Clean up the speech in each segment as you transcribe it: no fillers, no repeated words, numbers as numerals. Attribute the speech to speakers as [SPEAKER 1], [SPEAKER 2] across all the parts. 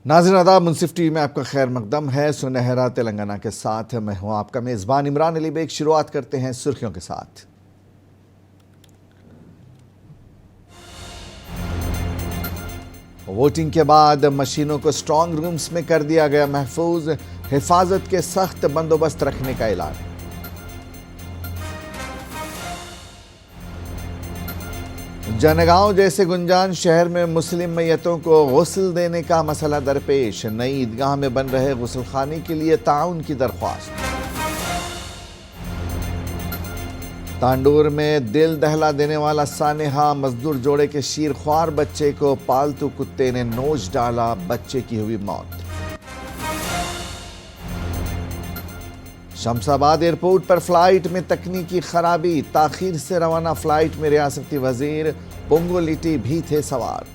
[SPEAKER 1] नाज़रीन आदाब, मुंसिफ टीवी में आपका खैर मकदम है। सुनहरा तेलंगाना के साथ मैं हूं आपका मेज़बान इमरान अली बेग। शुरुआत करते हैं सुर्खियों के साथ। वोटिंग के बाद मशीनों को स्ट्रांग रूम्स में कर दिया गया महफूज, हिफाजत के सख्त बंदोबस्त रखने का ऐलान। जनगांव जैसे गुंजान शहर में मुस्लिम मैयतों को गुस्ल देने का मसला दरपेश, नई ईदगाह में बन रहे गुस्लखाने के लिए ताउन की दरख्वास्त। तांडूर में दिल दहला देने वाला सानेहा मजदूर जोड़े के शीरख्वार बच्चे को पालतू कुत्ते ने नोच डाला, बच्चे की हुई मौत। शमशाबाद एयरपोर्ट पर फ्लाइट में तकनीकी खराबी, ताखीर से रवाना फ्लाइट में रियासती वजीर पोंगोलिटी भी थे सवार।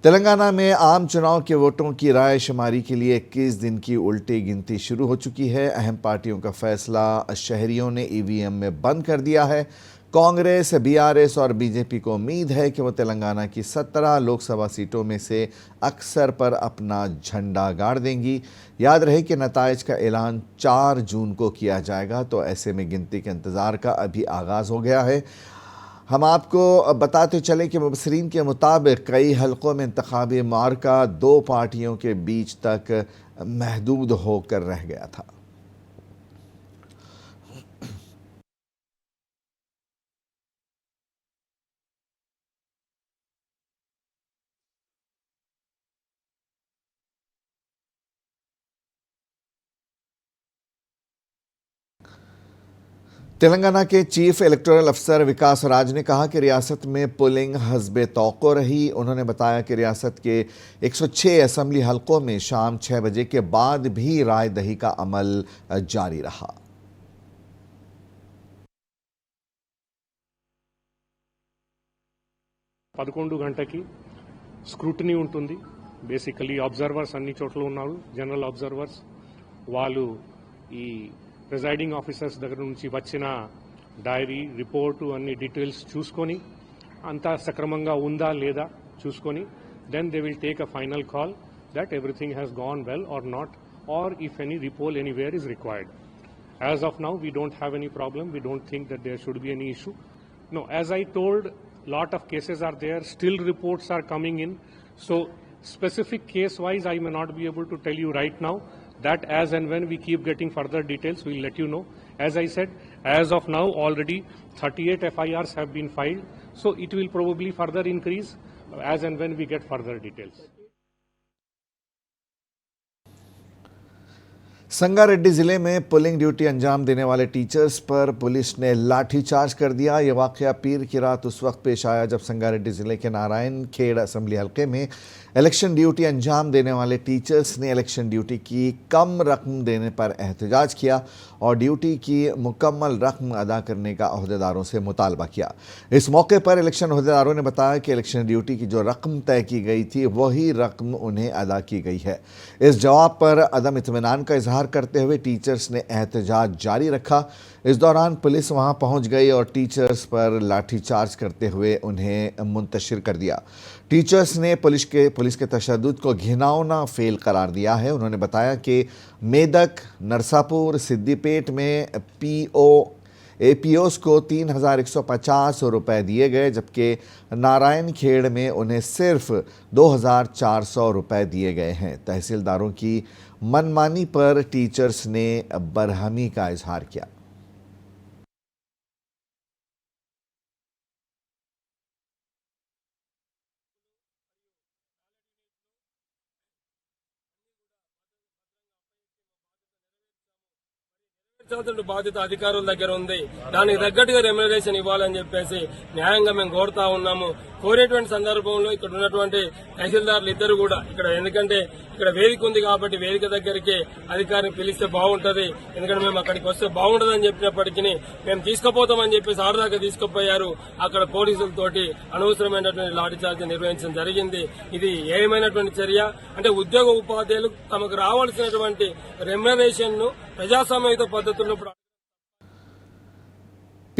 [SPEAKER 1] तेलंगाना में आम चुनाव के वोटों की राय शुमारी के लिए 21 दिन की उल्टी गिनती शुरू हो चुकी है। अहम पार्टियों का फैसला शहरियों ने ईवीएम में बंद कर दिया है। कांग्रेस, बीआरएस और बीजेपी को उम्मीद है कि वो तेलंगाना की 17 लोकसभा सीटों में से अक्सर पर अपना झंडा गाड़ देंगी। याद रहे कि नताइज का ऐलान 4 जून को किया जाएगा, तो ऐसे में गिनती के इंतज़ार का अभी आगाज़ हो गया है। हम आपको बताते चले कि मुबसरीन के मुताबिक कई हलकों में इंतखाबी मार्का 2 पार्टियों के बीच तक महदूद होकर रह गया था। तेलंगाना के चीफ इलेक्टोरल अफसर विकास राज ने कहा कि रियासत में पोलिंग हस्बे तौक़ो रही। उन्होंने बताया कि रियासत के 106 असम्बली हलकों में शाम 6 बजे के बाद भी राय दही का अमल जारी रहा।
[SPEAKER 2] पदकोंडु घंटकी स्क्रूटनी उंटुंदी। बेसिकली ऑब्जर्वर्स अन्नी चोट्ल उन्नारू, जनरल ऑब्जर्वर्स वाळ्ळु ఈ ప్రిజైడింగ్ ఆఫీసర్స్ దగ్గర నుంచి వచ్చిన డైరీ రిపోర్టు అన్ని డీటెయిల్స్ చూసుకొని అంతా సక్రమంగా ఉందా లేదా చూసుకొని then they will take a final call that everything has gone well or not, or if any repoll anywhere is required. As of now we don't have any problem, we don't think that there should be any issue. No, as I told, lot of cases are there, still reports are coming in. So specific case wise I may not be able to tell you right now. That as and when we keep getting further details, we'll let you know. As I said, as of now already 38 FIRs have been filed. So it will probably further increase as and when we get further details.
[SPEAKER 1] Sangareddy जिले में polling duty अंजाम देने वाले teachers पर police ने लाठीचार्ज कर दिया। यह वाकया पीर की रात उस वक्त पेश आया जब संगारेड्डी जिले के नारायण खेड़ असेंबली हलके में इलेक्शन ड्यूटी अंजाम देने वाले टीचर्स ने इलेक्शन ड्यूटी की कम रकम देने पर एहतजाज किया और ड्यूटी की मुकम्मल रकम अदा करने का अहदेदारों से मुतालबा किया। इस मौके पर इलेक्शन अहदेदारों ने बताया कि इलेक्शन ड्यूटी की जो रकम तय की गई थी वही रकम उन्हें अदा की गई है। इस जवाब पर अदम इत्मीनान का इजहार करते हुए टीचर्स ने एहतजाज जारी रखा। इस दौरान पुलिस वहां पहुंच गई और टीचर्स पर लाठीचार्ज करते हुए उन्हें मुंतशिर कर दिया। टीचर्स ने पुलिस के तशद्दुद को घिनौना फेल करार दिया है। उन्होंने बताया कि मेदक, नरसापुर, सिद्दीपेट में एपीओस को 3,150 रुपये दिए गए, जबकि नारायण खेड़ में उन्हें सिर्फ 2,400 रुपये दिए गए हैं। तहसीलदारों की मनमानी पर टीचर्स ने बरहमी का इजहार किया।
[SPEAKER 3] బాధ్యత అధికారుల దగ్గర ఉంది. దానికి తగ్గట్టుగా రెమ్యునరేషన్ ఇవ్వాలని చెప్పేసి న్యాయంగా మేము కోరుతా ఉన్నాము. కోరేటువంటి సందర్భంలో ఇక్కడ ఉన్నటువంటి తహసీల్దార్లు ఇద్దరు కూడా ఇక్కడ, ఎందుకంటే ఇక్కడ వేదిక ఉంది కాబట్టి వేదిక దగ్గరికి అధికారిని పిలిస్తే బాగుంటది, ఎందుకంటే మేము అక్కడికి వస్తే బాగుంటదని చెప్పినప్పటికీ మేము తీసుకుపోతామని చెప్పేసి ఆరుదాకా తీసుకుపోయారు. అక్కడ పోలీసులతోటి అనవసరమైనటువంటి లాఠీచార్జ్ నిర్వహించడం జరిగింది. ఇది ఏమైనటువంటి చర్య అంటే ఉద్యోగ ఉపాధ్యాయులు తమకు రావాల్సినటువంటి రెమ్యునరేషన్ ను ప్రజాస్వామ్యయుత పద్ధతుల్లో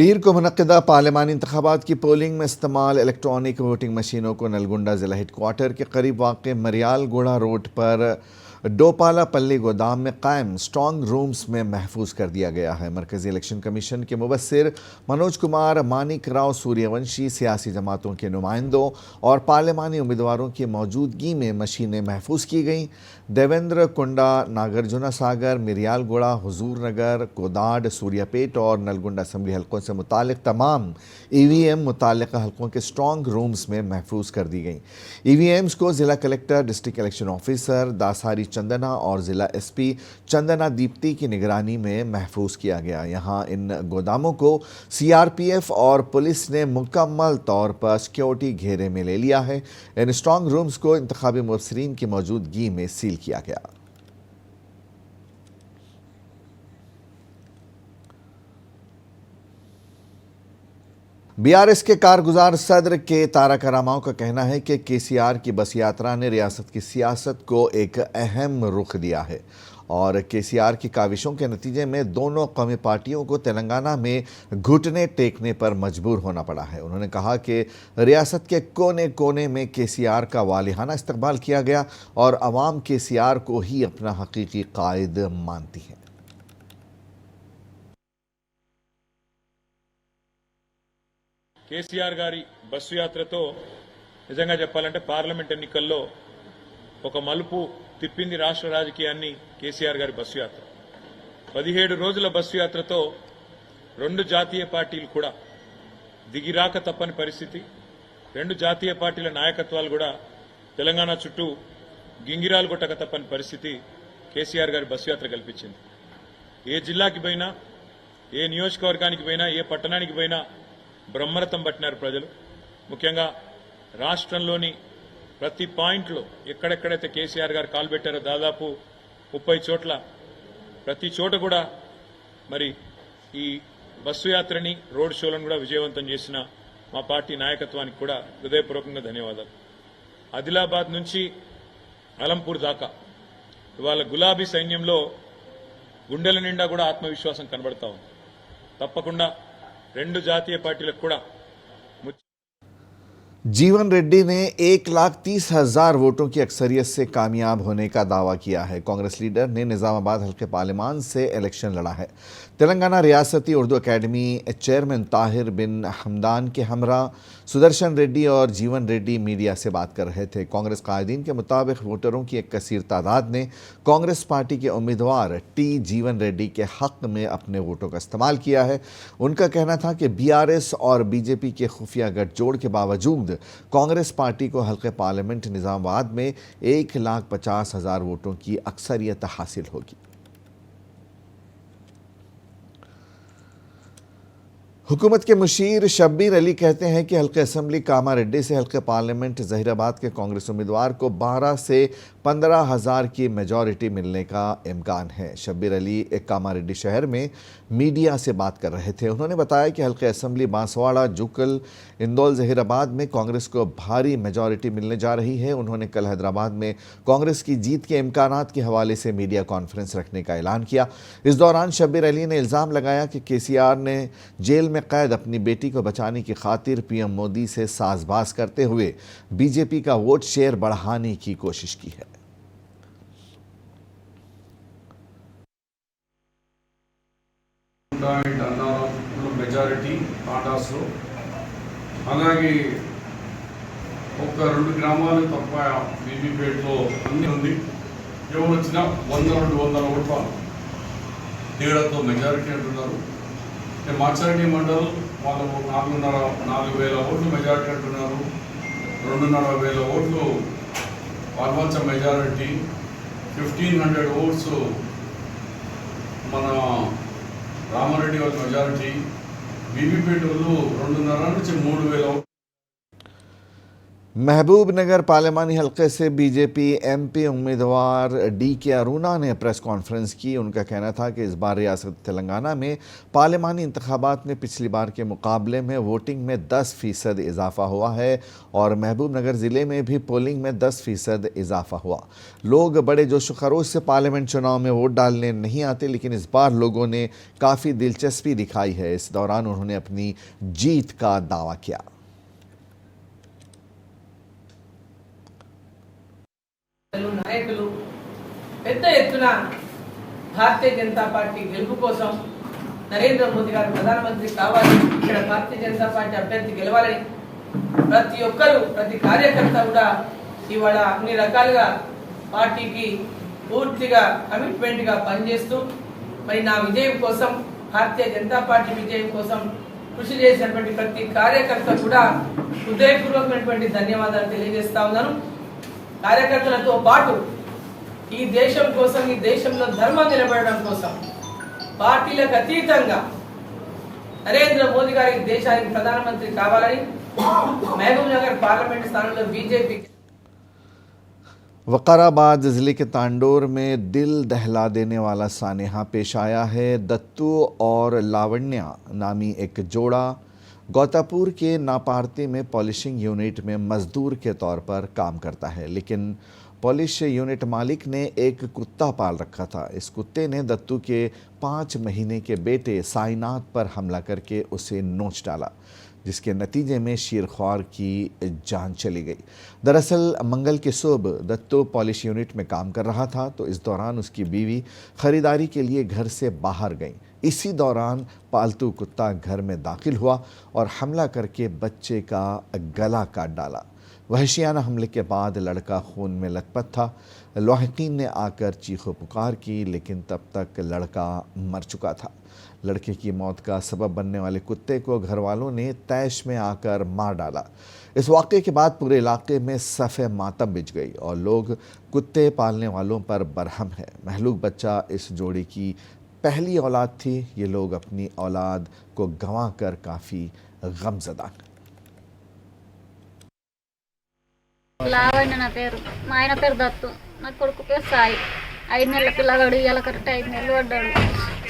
[SPEAKER 1] पीर को मुनक्किदा पार्लिमानी इंतखाबात की पोलिंग में इस्तेमाल इलेक्ट्रॉनिक वोटिंग मशीनों को नलगुंडा ज़िला हेडक्वार्टर के करीब वाक़ मरियालगुड़ा रोड पर डोपाला पल्ली गोदाम में कायम स्ट्रॉन्ग रूम्स में महफूज कर दिया गया है। मरकज़ी इलेक्शन कमीशन के मुबस्सिर मनोज कुमार, मानिक राव सूर्यवंशी, सियासी जमातों के नुमाइंदों और पार्लिमानी उम्मीदवारों की मौजूदगी में मशीनें महफूज की गईं। देवेंद्र कुंडा, नागार्जुन सागर, मिरियालगुड़ा, हुजूर नगर, कोदाड, सूर्यापेट और नलगुंडा असम्बली हलकों से मुतालिक तमाम EVM मुतालिका हलकों के स्ट्रॉन्ग रूम्स में महफूज कर दी गई। EVMs को ज़िला collector, district election officer Dasari Chandana और ज़िला SP चंदना दीप्ति की निगरानी में महफूज किया गया। यहाँ इन गोदामों को CRPF और पुलिस ने मुकम्मल तौर पर सिक्योरिटी घेरे में ले लिया है। इन स्ट्रॉन्ग रूम्स को इंतखाबी मुबस्सिरीन की मौजूदगी में सील किया गया। BRS के कारगुजार सदर के तारक रामाओं का कहना है कि KCR की बस यात्रा ने रियासत की सियासत को एक अहम रुख दिया है और KCR की काविशों के नतीजे में दोनों कौमी पार्टियों को तेलंगाना में घुटने टेकने पर मजबूर होना पड़ा है। उन्होंने कहा कि रियासत के कोने कोने में KCR का वालिहाना इस्तकबाल किया गया और अवाम KCR को ही अपना हकीकी कायद मानती है।
[SPEAKER 4] కేసీఆర్ గారి బస్సు యాత్రతో నిజంగా చెప్పాలంటే పార్లమెంట్ ఎన్నికల్లో ఒక మలుపు తిప్పింది రాష్ట్ర రాజకీయాన్ని కేసీఆర్ గారి బస్సు యాత్ర. 17 రోజుల బస్సు యాత్రతో రెండు జాతీయ పార్టీలు కూడా దిగిరాక తప్పని పరిస్థితి. రెండు జాతీయ పార్టీల నాయకత్వాలు కూడా తెలంగాణ చుట్టూ గింగిరాలు కొట్టక తప్పని పరిస్థితి కేసీఆర్ గారి బస్సు యాత్ర కల్పించింది. ఏ జిల్లాకి పోయినా, ఏ నియోజకవర్గానికి పోయినా, ఏ పట్టణానికి పోయినా బ్రహ్మరథం పట్టినారు ప్రజలు. ముఖ్యంగా రాష్ట్రంలోని ప్రతి పాయింట్లో ఎక్కడెక్కడైతే కేసీఆర్ గారు కాలు పెట్టారో దాదాపు 30 చోట్ల ప్రతి చోట కూడా మరి ఈ బస్సు యాత్రని, రోడ్ షోలను కూడా విజయవంతం చేసిన మా పార్టీ నాయకత్వానికి కూడా హృదయపూర్వకంగా ధన్యవాదాలు. ఆదిలాబాద్ నుంచి అలంపూర్ దాకా ఇవాళ గులాబీ సైన్యంలో గుండెల నిండా కూడా ఆత్మవిశ్వాసం కనబడతా ఉంది. తప్పకుండా రెండు జాతీయ పార్టీలకు కూడా
[SPEAKER 1] जीवन रेड्डी ने 1,30,000 वोटों की अक्सरियत से कामयाब होने का दावा किया है। कांग्रेस लीडर ने निजामाबाद हल्के पार्लिमान से इलेक्शन लड़ा है। तेलंगाना रियासती उर्दू एकेडमी चेयरमैन ताहिर बिन हमदान के हमरा सुदर्शन रेड्डी और जीवन रेड्डी मीडिया से बात कर रहे थे। कांग्रेस कायदीन के मुताबिक वोटरों की एक कसीर तादाद ने कांग्रेस पार्टी के उम्मीदवार T जीवन रेड्डी के हक में अपने वोटों का इस्तेमाल किया है। उनका कहना था कि BRS और BJP के खुफिया गठजोड़ के बावजूद कांग्रेस पार्टी को हल्के पार्लियामेंट निजामाबाद में 1,50,000 वोटों की अक्सरियत हासिल होगी। हुकूमत के मुशीर शब्बीर अली कहते हैं कि हल्के असम्बली कामारेड्डी से हल्के पार्लियामेंट जहीराबाद के कांग्रेस उम्मीदवार को 12 से 15,000 की मेजॉरिटी मिलने का इम्कान है। शब्बीर अली एक कामारेड्डी शहर में मीडिया से बात कर रहे थे। उन्होंने बताया कि हल्के असम्बली बांसवाड़ा, जुकल, इंदौल, जहीराबाद में कांग्रेस को भारी मेजॉरिटी मिलने जा रही है। उन्होंने कल हैदराबाद में कांग्रेस की जीत के इम्कानात के हवाले से मीडिया कॉन्फ्रेंस रखने का ऐलान किया। इस दौरान शब्बीर अली ने इल्ज़ाम लगाया कि KCR ने जेल में कैद अपनी बेटी को बचाने की खातिर PM मोदी से साजबाज करते हुए BJP का वोट शेयर बढ़ाने की कोशिश की है।
[SPEAKER 5] మెజారిటీ టాటాస్లో అలాగే ఒక 2 గ్రామాలు తప్ప బీబీపేటలో అన్నీ ఉంది. ఎవరు వచ్చినా 100-200 ఓట్ల తేడాతో మెజారిటీ అంటున్నారు. మాచారెడ్డి మండల్ వాళ్ళు 4,500 ఓట్లు మెజారిటీ అంటున్నారు. 2,500 ఓట్లు పర్వంచ మెజారిటీ, 1,500 ఓట్స్ మన రామారెడ్డి వాళ్ళ మెజారిటీ, బీబీపేట వాళ్ళు 2,500 నుంచి 3,000.
[SPEAKER 1] महबूब नगर पार्लिमानी हलके से बीजेपी एमपी उम्मीदवार DK अरुणा ने प्रेस कॉन्फ्रेंस की। उनका कहना था कि इस बार रियासत तेलंगाना में पार्लिमानी इंतखाबात में पिछली बार के मुकाबले में वोटिंग में 10% इजाफा हुआ है और महबूब नगर ज़िले में भी पोलिंग में 10% इजाफा हुआ। लोग बड़े जोश खरोश से पार्लियामेंट चुनाव में वोट डालने नहीं आते, लेकिन इस बार लोगों ने काफ़ी दिलचस्पी दिखाई है। इस दौरान उन्होंने अपनी जीत का दावा किया।
[SPEAKER 6] నాయకులు పెద్ద ఎత్తున భారతీయ జనతా పార్టీ గెలుపు కోసం నరేంద్ర మోదీ గారు ప్రధానమంత్రి కావాలి, ఇక్కడ భారతీయ జనతా పార్టీ అభ్యర్థి గెలవాలని ప్రతి ఒక్కరు ప్రతి కార్యకర్త కూడా ఇవాళ అన్ని రకాలుగా పార్టీకి పూర్తిగా కమిట్మెంట్ గా పనిచేస్తూ మరి నా విజయం కోసం భారతీయ జనతా పార్టీ విజయం కోసం కృషి చేసినటువంటి ప్రతి కార్యకర్త కూడా హృదయపూర్వకమైనటువంటి ధన్యవాదాలు తెలియజేస్తా ఉన్నాను। కార్యకర్తలతో పాటు ఈ దేశం కోసం, ఈ దేశంలో ధర్మం నిలబడడం కోసం పార్టీలకు అతీతంగా నరేంద్ర మోదీ గారి దేశానికి ప్రధానమంత్రి కావాలని మహబూబ్ నగర్ పార్లమెంట్ స్థానంలో బీజేపీ
[SPEAKER 1] वकाराबाद ज़िले के तांडोर में दिल दहला देने वाला सानेहा पेश आया है। दत्तू और लावण्या नामी एक जोड़ा गौतापुर के नापार्ती में पॉलिशिंग यूनिट में मजदूर के तौर पर काम करता है, लेकिन पॉलिश यूनिट मालिक ने एक कुत्ता पाल रखा था। इस कुत्ते ने दत्तू के 5 महीने के बेटे साईनाथ पर हमला करके उसे नोच डाला, जिसके नतीजे में शीरख्वार की जान चली गई। दरअसल मंगल की सुबह दत्तू पॉलिश यूनिट में काम कर रहा था, तो इस दौरान उसकी बीवी ख़रीदारी के लिए घर से बाहर गई। इसी दौरान पालतू कुत्ता घर में दाखिल हुआ और हमला करके बच्चे का गला काट डाला। वहशियाना हमले के बाद लड़का खून में लथपथ था। लाहिकीन ने आकर चीखो पुकार की, लेकिन तब तक लड़का मर चुका था। लड़के की मौत का सबब बनने वाले कुत्ते को घर वालों ने तैश में आकर मार डाला। इस वाक़े के बाद पूरे इलाके में सफ़े मातम बिछ गई और लोग कुत्ते पालने वालों पर बरहम है। महलूक बच्चा इस जोड़ी की पहली औलाद थी। ये लोग अपनी औलाद को गंवा कर काफ़ी गमज़दा हैं।
[SPEAKER 7] లావణ్య నా పేరు, మా ఆయన పేరు దత్తు, నా కొడుకు పేరు సాయి। 5 నెలల పిల్లగాడు, ఇలా కరెక్ట్ 5 నెలలు పడ్డాడు।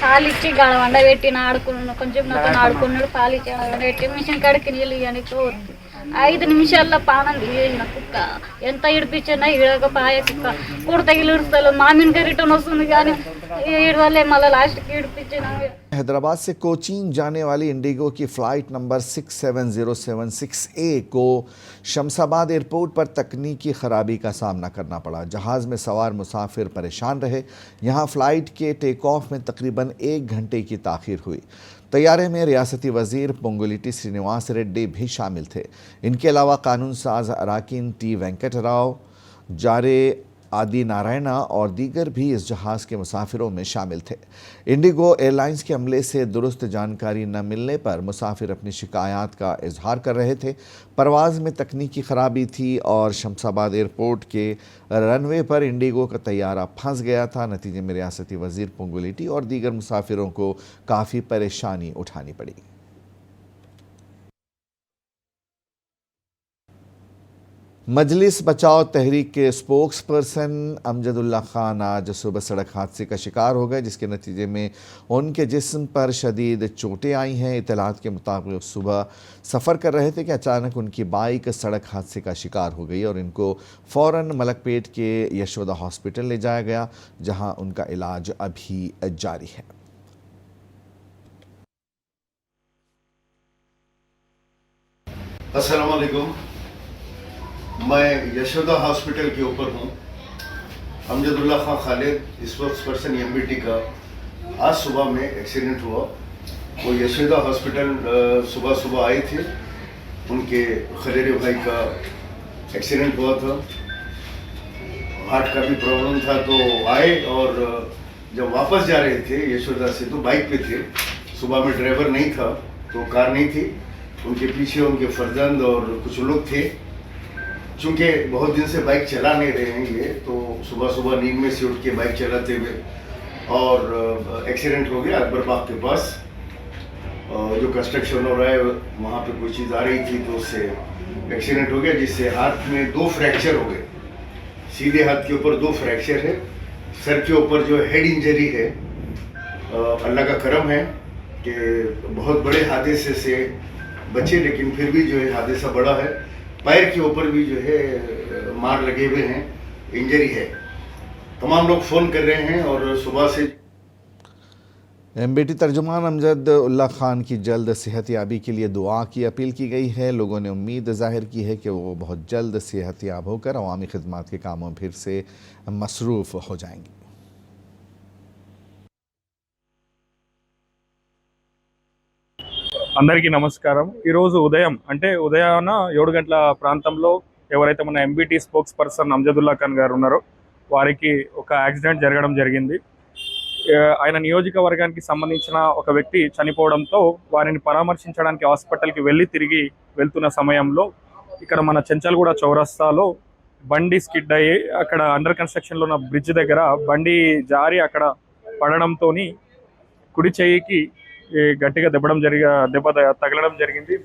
[SPEAKER 7] పాలు ఇచ్చి గడ వండ పెట్టి ఆడుకున్నాను, కొంచెం నాతో ఆడుకున్నాడు। పాలు ఇచ్చి పెట్టి మిషన్ కాడికి నీళ్ళు ఇవ్వడానికి వద్దు, 5 నిమిషాల్లో పానం తీసిన కుక్క ఎంత ఇడిపించినా ఇడక పాయ కుక్క కుడత ఇడుస్తలు మామిన్ రిటర్న్ వస్తుంది కానీ ఇడవలే మళ్ళీ లాస్ట్కి ఇడిపించిన।
[SPEAKER 1] हैदराबाद से कोचीन जाने वाली इंडिगो की फ़्लाइट नंबर 67076A को शमशाबाद एयरपोर्ट पर तकनीकी ख़राबी का सामना करना पड़ा। जहाज़ में सवार मुसाफिर परेशान रहे। यहाँ फ़्लाइट के टेक ऑफ में तकरीबन 1 घंटे की ताख़ीर हुई। तैयारे में रियासती वज़ीर पोंगुलेटी श्रीनिवास रेड्डी भी शामिल थे। इनके अलावा कानून साज अराकीन T वेंकटराव, जारे आदि नारायणा और दीगर भी इस जहाज़ के मुसाफिरों में शामिल थे। इंडिगो एयरलाइंस के अमले से दुरुस्त जानकारी न मिलने पर मुसाफिर अपनी शिकायत का इजहार कर रहे थे। परवाज़ में तकनीकी ख़राबी थी और शमशाबाद एयरपोर्ट के रनवे पर इंडिगो का तैयारा फंस गया था। नतीजे में रियासती वज़ीर पोंगुलेटी और दीगर मुसाफिरों को काफ़ी परेशानी उठानी पड़ी। मजलिस बचाओ तहरीक के स्पोक्स पर्सन अमजदुल्ला खान आज सुबह सड़क हादसे का शिकार हो गए, जिसके नतीजे में उनके जिस्म पर शदीद चोटें आई हैं। इतलात के मुताबिक सुबह सफ़र कर रहे थे कि अचानक उनकी बाइक सड़क हादसे का शिकार हो गई और इनको फ़ौरन मलकपेट के यशोदा हॉस्पिटल ले जाया गया, जहां उनका इलाज अभी जारी है।
[SPEAKER 8] अस्सलाम वालेकुम। मैं यशोदा हॉस्पिटल के ऊपर हूँ। Amjadullah Khan Khalid spokes person MBT का आज सुबह में एक्सीडेंट हुआ। वो यशोदा हॉस्पिटल सुबह आए थे, उनके खलेरे भाई का एक्सीडेंट हुआ था, हार्ट का भी प्रॉब्लम था, तो आए और जब वापस जा रहे थे यशोदा से तो बाइक पे थे। सुबह में ड्राइवर नहीं था तो कार नहीं थी, उनके पीछे उनके फर्जंद और कुछ लोग थे। चूँकि बहुत दिन से बाइक चला नहीं रहे हैं ये, तो सुबह नींद में से उठ के बाइक चलाते हुए और एक्सीडेंट हो गया अकबर बाग के पास। जो कंस्ट्रक्शन हो रहा है वहाँ पे कोई चीज़ आ रही थी तो उससे एक्सीडेंट हो गया, जिससे हाथ में 2 फ्रैक्चर हो गए। सीधे हाथ के ऊपर 2 फ्रैक्चर है, सर के ऊपर जो हेड इंजरी है। अल्लाह का करम है कि बहुत बड़े हादसे से बचे, लेकिन फिर भी जो है हादसा बड़ा है। पैर के ऊपर भी जो है मार लगे हुए हैं, इंजरी है। तमाम लोग फ़ोन कर रहे हैं और सुबह से
[SPEAKER 1] एमबीटी तर्जुमान अमजद उल्ला खान की जल्द सेहतयाबी के लिए दुआ की अपील की गई है। लोगों ने उम्मीद जाहिर की है कि वो बहुत जल्द सेहतयाब होकर अवामी खिदमात के कामों में फिर से मसरूफ़ हो जाएंगे।
[SPEAKER 9] అందరికీ నమస్కారం। ఈరోజు ఉదయం అంటే ఉదయాన 7 గంటల ప్రాంతంలో ఎవరైతే మన ఎంబీటీ స్పోక్స్ పర్సన్ అమ్జదుల్లా ఖాన్ గారు ఉన్నారో వారికి ఒక యాక్సిడెంట్ జరగడం జరిగింది। ఆయన నియోజకవర్గానికి సంబంధించిన ఒక వ్యక్తి చనిపోవడంతో వారిని పరామర్శించడానికి హాస్పిటల్కి వెళ్ళి తిరిగి వెళ్తున్న సమయంలో ఇక్కడ మన చెంచల్గూడ చౌరస్తాలో బండి స్కిడ్ అయ్యి అక్కడ అండర్ కన్స్ట్రక్షన్లో ఉన్న బ్రిడ్జ్ దగ్గర బండి జారి అక్కడ పడడంతో కుడి చెయ్యికి గట్టిగా దెబ్బ తగలడం జరిగింది।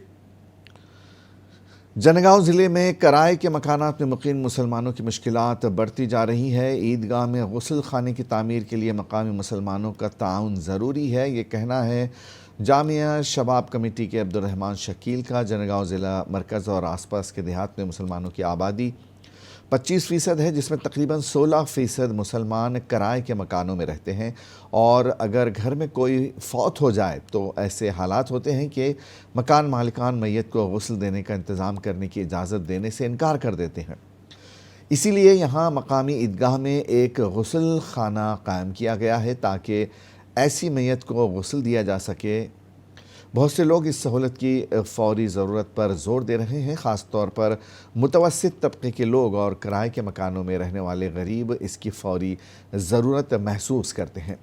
[SPEAKER 1] जनगांव ज़िले में किराए के मकानात में मुकीम मुसलमानों की मुश्किलात बढ़ती जा रही है। ईदगाह में गुस्ल खाने की तामीर के लिए मकामी मुसलमानों का ताउन ज़रूरी है, ये कहना है जामिया शबाब कमेटी के अब्दुर्रहमान शकील का। जनगांव ज़िला मरकज़ और आसपास के देहात में मुसलमानों की आबादी 25% है, जिसमें तकरीबन 16% मुसलमान किराए के मकानों में रहते हैं। और अगर घर में कोई फौत हो जाए तो ऐसे हालात होते हैं कि मकान मालिकान मैयत को गुस्ल देने का इंतज़ाम करने की इजाज़त देने से इनकार कर देते हैं। इसीलिए यहाँ मकामी ईदगाह में एक गुस्ल खाना कायम किया गया है ताकि ऐसी मैयत को गुस्ल दिया जा सके। बहुत से लोग इस सहूलत की फ़ौरी ज़रूरत पर ज़ोर दे रहे हैं, ख़ास तौर पर मुतवस्सित तबके के लोग और किराए के मकानों में रहने वाले गरीब इसकी फ़ौरी ज़रूरत महसूस करते हैं।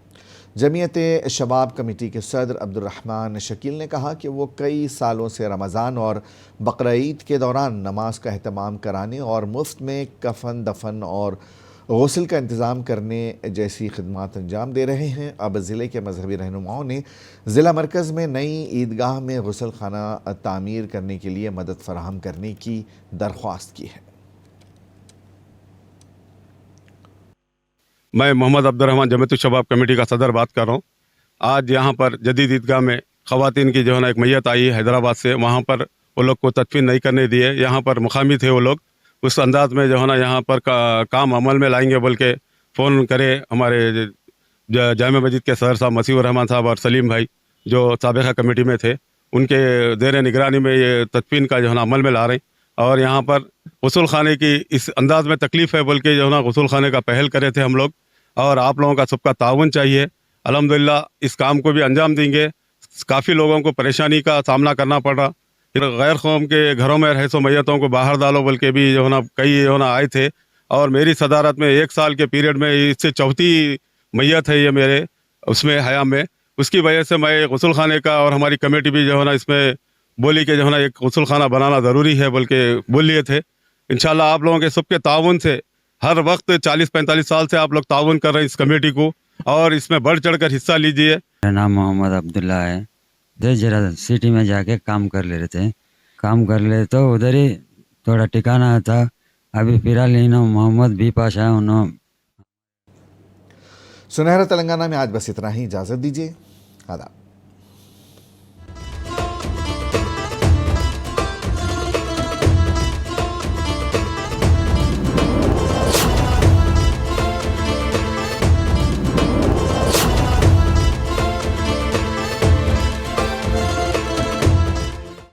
[SPEAKER 1] जमीयत शबाब कमेटी के सदर अब्दुर्रहमान शकील ने कहा कि वो कई सालों से रमज़ान और बकरीद के दौरान नमाज का अहतमाम कराने और मुफ्त में कफन दफन और गुस्ल का इंतज़ाम करने जैसी खिदमात अंजाम दे रहे हैं। अब ज़िले के मजहबी रहनुमाओं ने ज़िला मरकज़ में नई ईदगाह में गुस्ल खाना तामीर करने के लिए मदद फराहम करने की दरख्वास्त की है।
[SPEAKER 10] मैं मोहम्मद अब्दुर्रहमान जमीयत शबाब कमेटी का सदर बात कर रहा हूँ। आज यहाँ पर जदीद ईदगाह में ख़वातीन की जो है ना एक मैयत आई हैदराबाद से, वहाँ पर वो लोग को तदफीन नहीं करने दिए। यहाँ पर मुकामी थे वो लोग, उस अंदाज में जो है ना यहाँ पर काम अमल में लाएंगे बोल के फ़ोन करे हमारे जामिया मस्जिद के सदर साहब मसीहुर रहमान साहब और सलीम भाई जो साबिक़ा कमेटी में थे, उनके ज़ेर निगरानी में ये तदफीन का जो है ना अमल में ला रहे हैं। और यहाँ पर गुस्ल खाने की इस अंदाज में तकलीफ़ है बोल के जो है ना गुस्ल खाने का पहल करे थे हम लोग, और आप लोगों का सबका ताउन चाहिए। अल्हम्दुलिल्लाह इस काम को भी अंजाम देंगे। काफ़ी लोगों को परेशानी का सामना करना पड़ रहा, गैर कौम के घरों में रहे सो मैयतों को बाहर डालो बोल के भी जो है ना कई जो है ना आए थे। और मेरी सदारत में 1 साल के पीरियड में इससे चौथी मैयत है ये मेरे उसमें हयाम में। उसकी वजह से मैं गुस्ल खाने का और हमारी कमेटी भी जो है ना इसमें बोली कि जो है ना एक गुस्ल खाना बनाना ज़रूरी है बोल के बोल लिए थे। इंशाल्लाह आप लोगों के सबके ताउन से हर वक्त 40-45 साल से आप लोग ताउन कर रहे हैं इस कमेटी को, और इसमें बढ़ चढ़ कर हिस्सा लीजिए।
[SPEAKER 11] मेरा नाम मोहम्मद अब्दुल्ला है। जरा सिटी में जाके काम कर ले रहे थे, काम कर ले तो उधर ही थोड़ा ठिकाना था। अभी फिलहाल मोहम्मद भी पास है उन्होंने।
[SPEAKER 1] सुनहरा तेलंगाना में आज बस इतना ही, इजाज़त दीजिए, आदाब।